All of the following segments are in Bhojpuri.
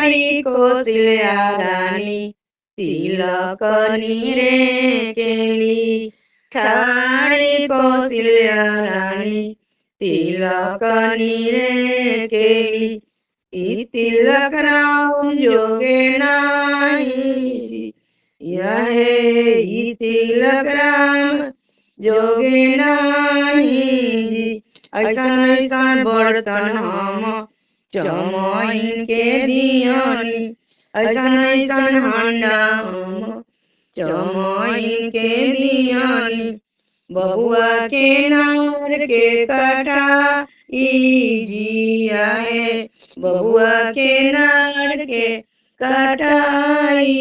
ठाड़ी कौशल्या रानी तिलक नीरे केली ठाड़ी कौशल्या रानी तिलक नीरे केली ई तिलक राम जोगे नाही यह ई तिलक राम जोगे नाही ऐसन ऐसन बर्तन हम चमैन के दियानी ऐसन ऐसन हंडा हम चमैन के दियानी बबुआ के नार के कटा जिया है बबुआ के नार के कटाई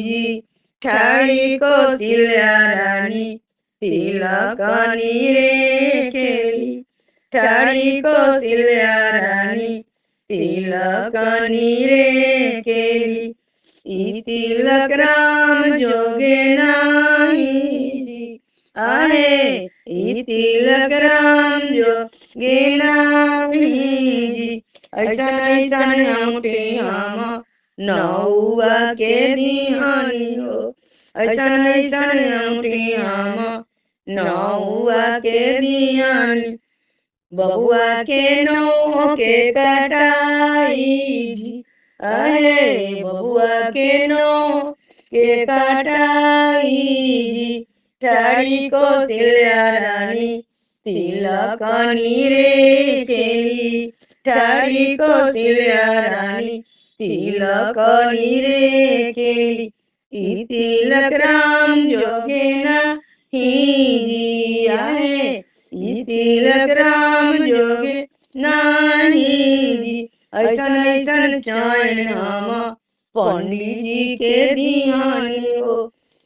जी ठाड़ी कौशल्या रानी तिलक नीरे केली ठाड़ी कौशल्या रानी तिलक नीरे केली ई तिलक राम जोगे नाही आहे ई तिलक राम जोगे नाही ऐसन ऐसन अंगूठी हम नौआ के दिहानी हो ऐसन ऐसन अंगूठी हम नौआ के दिहानी बबुआ के नौ के कटाई जी अहे बबुआ के नौ के कटाई जी ठाड़ी कौशल्या रानी तिलक नीरे केली ठाड़ी कौशल्या रानी तिलक नीरे केली ई तिलक राम जोगे नाही जिया है ई तिलक राम जोगे नाही जी ऐसन ऐसन चैन हम पंडित जी के दिहानी हो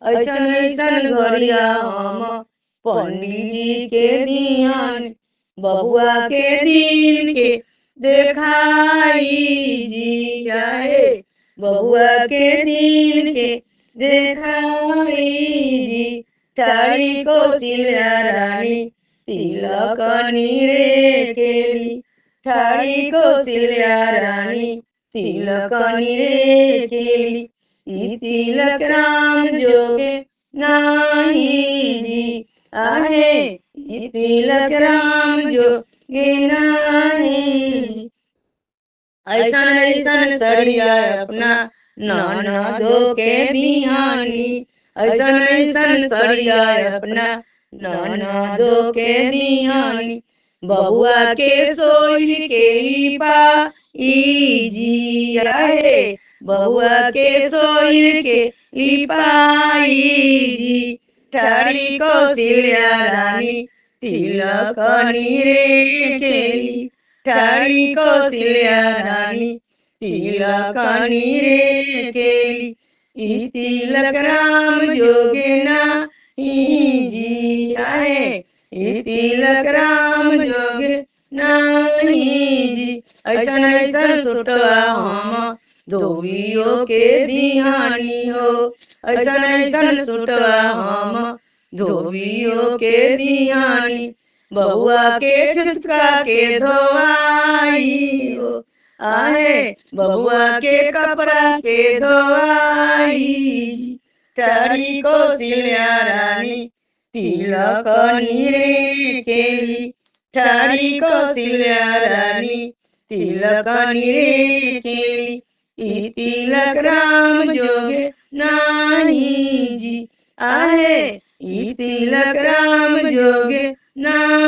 ऐसन ऐसन घरिया हम पंडित जी के दिहानी बबुआ के दिन के देखाई जिया है बबुआ के दिन के देखाई जी ठाड़ी कौशल्या रानी तिलक नीरे केली ठाड़ी कौशल्या रानी तिलक नीरे केली ई तिलक राम जोगे नाही जी आहे ई तिलक राम जोगे नाही जी ऐसन ऐसन सड़िया अपना ननदो के दिहानी ऐसन ऐसन सड़िया अपना ननदो के दिहानी बबुआ के सोई के लिपा जिया है बबुआ के सोई के लिपाई जी ठाड़ी कौशल्या रानी तिलक नीरे केली ठाड़ी कौशल्या रानी तिलक नीरे केली ई तिलक राम जोगे नाही जिया है ई तिलक राम जोगे नाही जी ऐसन ऐसन सुटवा हम धोबियों के दिहानी हो ऐसन ऐसन सुटवा हम धोबियों के दिहानी बबुआ के छुटका के धोआई हो आहे बबुआ के कपड़ा के धोआई ठाड़ी कौशल्या रानी तिलक नीरे केली ठाड़ी कौशल्या रानी तिलक नीरे केली ई तिलक राम जोगे नाही जी आहे ई तिलक राम जोगे नाही।